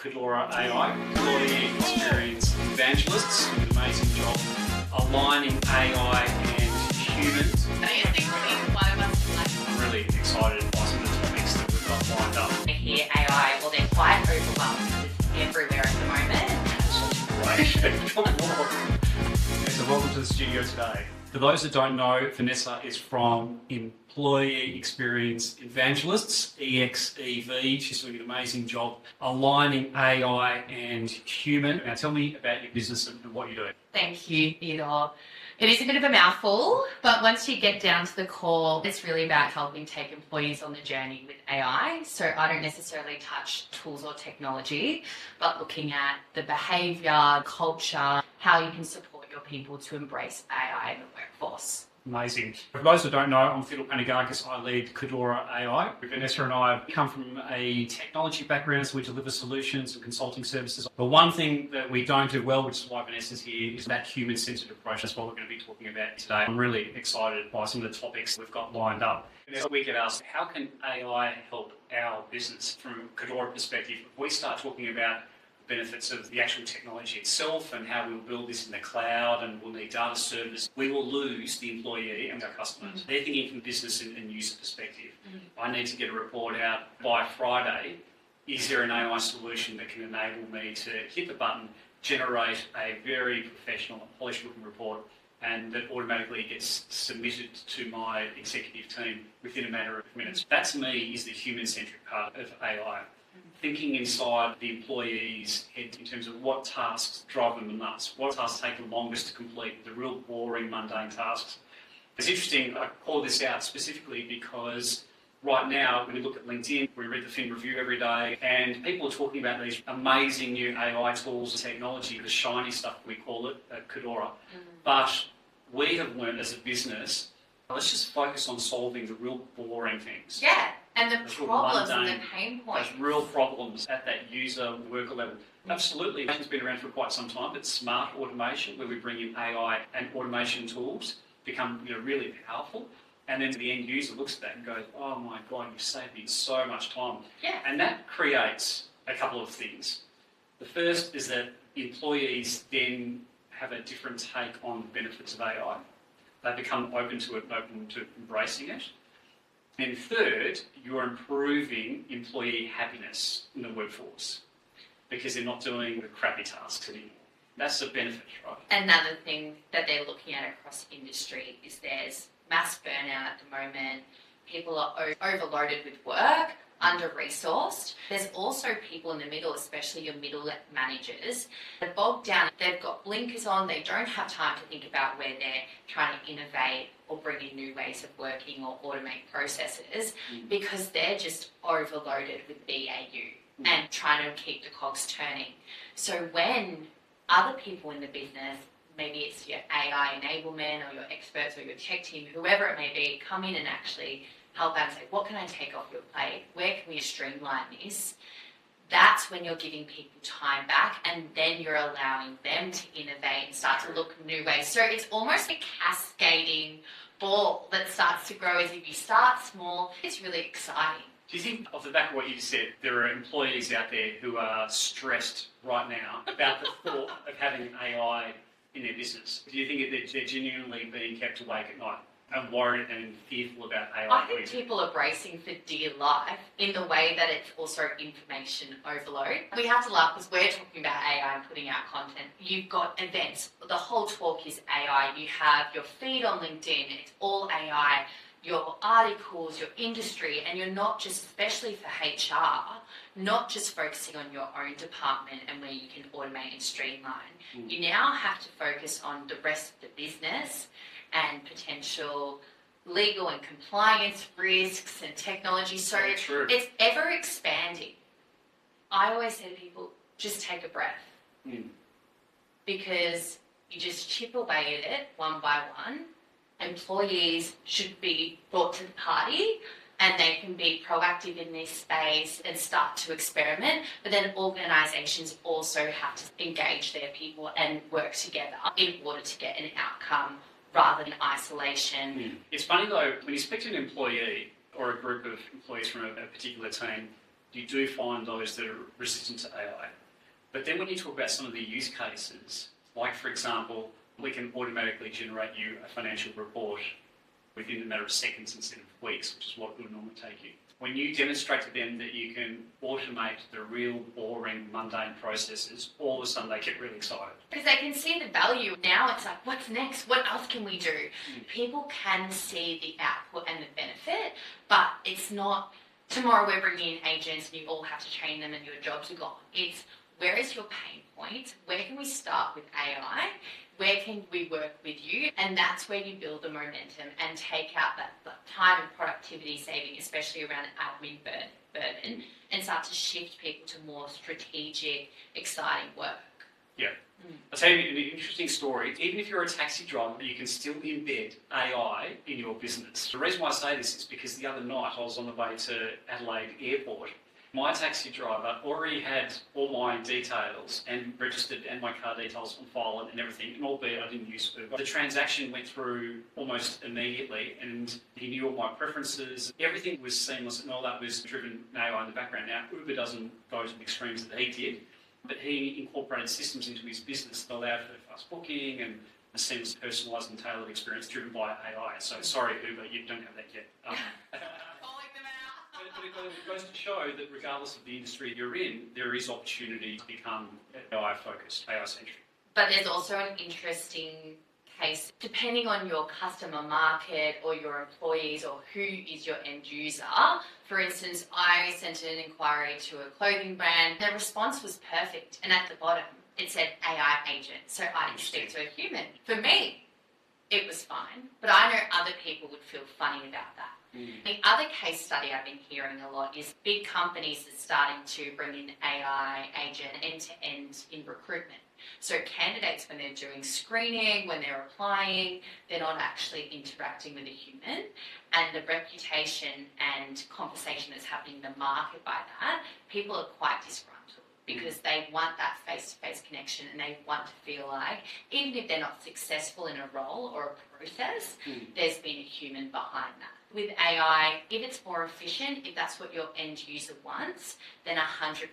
Theodore AI, employee experience evangelists, do an amazing job aligning AI and humans. I think one of us I'm really excited by some of the topics that we've got lined up. I hear AI, well, they're quite overwhelmed. It's everywhere at the moment. Great. Come on. So welcome to the studio today. For those that don't know, Vanessa is from Employee Experience Evangelists, EXEV. She's doing an amazing job aligning AI and human. Now tell me about your business and what you're doing. Thank you, Theodore. It is a bit of a mouthful, but once you get down to the core, it's really about helping take employees on the journey with AI. So I don't necessarily touch tools or technology, but looking at the behaviour, culture, how you can support your people to embrace AI in the workforce. Amazing. For those that don't know, I'm Theodore Panagacos. I lead Theodore AI. Vanessa and I come from a technology background, so we deliver solutions and consulting services. But one thing that we don't do well, which is why Vanessa's here, is that human-centered approach. That's what we're going to be talking about today. I'm really excited by some of the topics we've got lined up. So we get asked, how can AI help our business from a Theodore perspective? If we start talking about benefits of the actual technology itself and how we'll build this in the cloud and we'll need data service, we will lose the employee and our customers. They're thinking from business and user perspective. I need to get a report out by Friday. Is there an AI solution that can enable me to hit the button, generate a very professional and polished looking report, and that automatically gets submitted to my executive team within a matter of minutes? That to me is the human-centric part of AI. Thinking inside the employee's head in terms of what tasks drive them nuts, what tasks take the longest to complete, the real boring, mundane tasks. It's interesting, I call this out specifically because right now, when we look at LinkedIn, we read the Fin Review every day, and people are talking about these amazing new AI tools and technology, the shiny stuff we call it at Theodore. But we have learned as a business, let's just focus on solving the real boring things. Yeah, and the Those real problems and mundane, the pain points. Those real problems at that user worker level. Absolutely, it's been around for quite some time, but smart automation, where we bring in AI and automation tools, become really powerful. And then the end user looks at that and goes, oh my God, you've saved me so much time. Yeah. And that creates a couple of things. The first is that employees then have a different take on the benefits of AI. They become open to it, open to embracing it. And third, you're improving employee happiness in the workforce because they're not doing the crappy tasks anymore. That's the benefit, right? Another thing that they're looking at across industry is there's mass burnout at the moment. People are overloaded with work, under-resourced. There's also people in the middle, especially your middle managers, they're bogged down. They've got blinkers on. They don't have time to think about where they're trying to innovate or bring in new ways of working or automate processes because they're just overloaded with BAU and trying to keep the cogs turning. So when other people in the business, maybe it's your AI enablement or your experts or your tech team, whoever it may be, come in and actually help out and say, what can I take off your plate? Where can we streamline this? That's when you're giving people time back, and then you're allowing them to innovate and start to look new ways. So it's almost a cascading ball that starts to grow as if you start small. It's really exciting. Do you think, off the back of what you just said, there are employees out there who are stressed right now about the thought of having AI in their business? Do you think that they're genuinely being kept awake at night and worried and fearful about AI? I think people are bracing for dear life in the way that it's also information overload. We have to laugh because we're talking about AI and putting out content. You've got events. The whole talk is AI. You have your feed on LinkedIn. It's all AI. Your articles, your industry, and you're not just, especially for HR, not just focusing on your own department and where you can automate and streamline. You now have to focus on the rest of the business and potential legal and compliance risks and technology. So it's ever expanding. I always say to people, just take a breath. Because you just chip away at it one by one. Employees should be brought to the party and they can be proactive in this space and start to experiment. But then organisations also have to engage their people and work together in order to get an outcome rather than isolation. It's funny though, when you speak to an employee or a group of employees from a particular team, you do find those that are resistant to AI. But then when you talk about some of the use cases, like for example, we can automatically generate you a financial report within a matter of seconds instead of weeks, which is what would normally take you. When you demonstrate to them that you can automate the real boring, mundane processes, all of a sudden they get really excited. Because they can see the value. Now it's like, what's next? What else can we do? People can see the output and the benefit, but it's not, tomorrow we're bringing in agents and you all have to train them and your jobs are gone. It's, where is your pain point? Where can we start with AI? Where can we work with you? And that's where you build the momentum and take out that time and productivity saving, especially around admin burden, and start to shift people to more strategic, exciting work. Yeah. I'll tell you an interesting story. Even if you're a taxi driver, you can still embed AI in your business. The reason why I say this is because the other night I was on the way to Adelaide Airport. My taxi driver already had all my details and registered and my car details on file and everything, and albeit I didn't use Uber. The transaction went through almost immediately and he knew all my preferences. Everything was seamless and all that was driven AI in the background. Now, Uber doesn't go to the extremes that he did, but he incorporated systems into his business that allowed for fast booking and a seamless, personalised and tailored experience driven by AI. So sorry, Uber, you don't have that yet. But it goes to show that regardless of the industry you're in, there is opportunity to become AI-focused, AI-centric. But there's also an interesting case, depending on your customer market or your employees or who is your end user. For instance, I sent an inquiry to a clothing brand. The response was perfect. And at the bottom, it said AI agent. So I didn't speak to a human. For me, it was fine. But I know other people would feel funny about that. The other case study I've been hearing a lot is big companies are starting to bring in AI agent end-to-end in recruitment. So candidates, when they're doing screening, when they're applying, they're not actually interacting with a human. And the reputation and conversation that's happening in the market by that, people are quite disgruntled because they want that face-to-face connection and they want to feel like, even if they're not successful in a role or a process, there's been a human behind that. With AI, if it's more efficient, if that's what your end user wants, then 100%,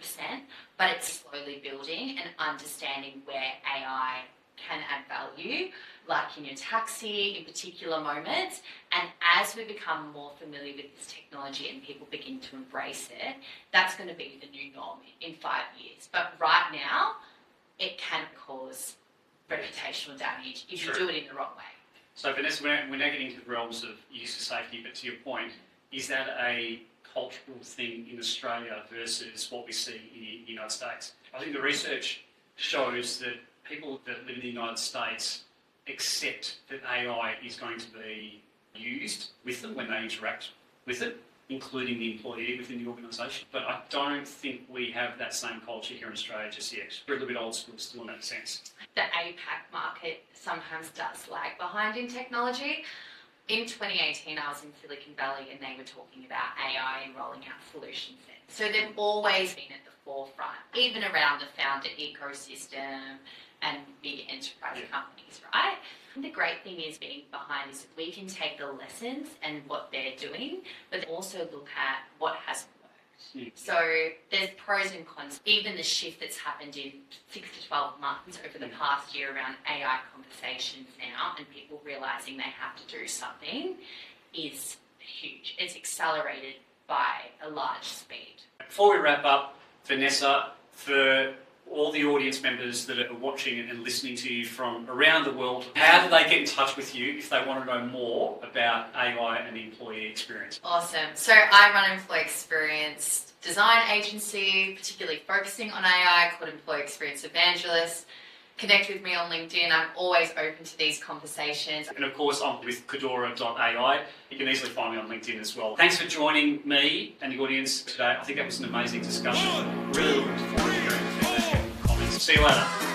but it's slowly building and understanding where AI can add value, like in your taxi, in particular moments. And as we become more familiar with this technology and people begin to embrace it, that's going to be the new norm in 5 years. But right now, it can cause reputational damage if you do it in the wrong way. So Vanessa, we're now getting into the realms of user safety, but to your point, is that a cultural thing in Australia versus what we see in the United States? I think the research shows that people that live in the United States accept that AI is going to be used with them when they interact with it, including the employee within the organisation. But I don't think we have that same culture here in Australia just yet. We're a little bit old school still in that sense. The APAC market sometimes does lag behind in technology. In 2018, I was in Silicon Valley and they were talking about AI and rolling out solutions then. So they've always been at the forefront, even around the founder ecosystem and big enterprise companies, right? And the great thing is being behind is we can take the lessons and what they're doing, but also look at what hasn't worked. So there's pros and cons. Even the shift that's happened in 6 to 12 months over the past year around AI conversations now and people realising they have to do something is huge. It's accelerated by a large speed. Before we wrap up, Vanessa, for all the audience members that are watching and listening to you from around the world, how do they get in touch with you if they want to know more about AI and the employee experience? Awesome. So I run an employee experience design agency, particularly focusing on AI, called Employee Experience Evangelist. Connect with me on LinkedIn. I'm always open to these conversations. And of course, I'm with Theodore.ai. You can easily find me on LinkedIn as well. Thanks for joining me and the audience today. I think that was an amazing discussion. Really looking forward to hearing the comments. See you later.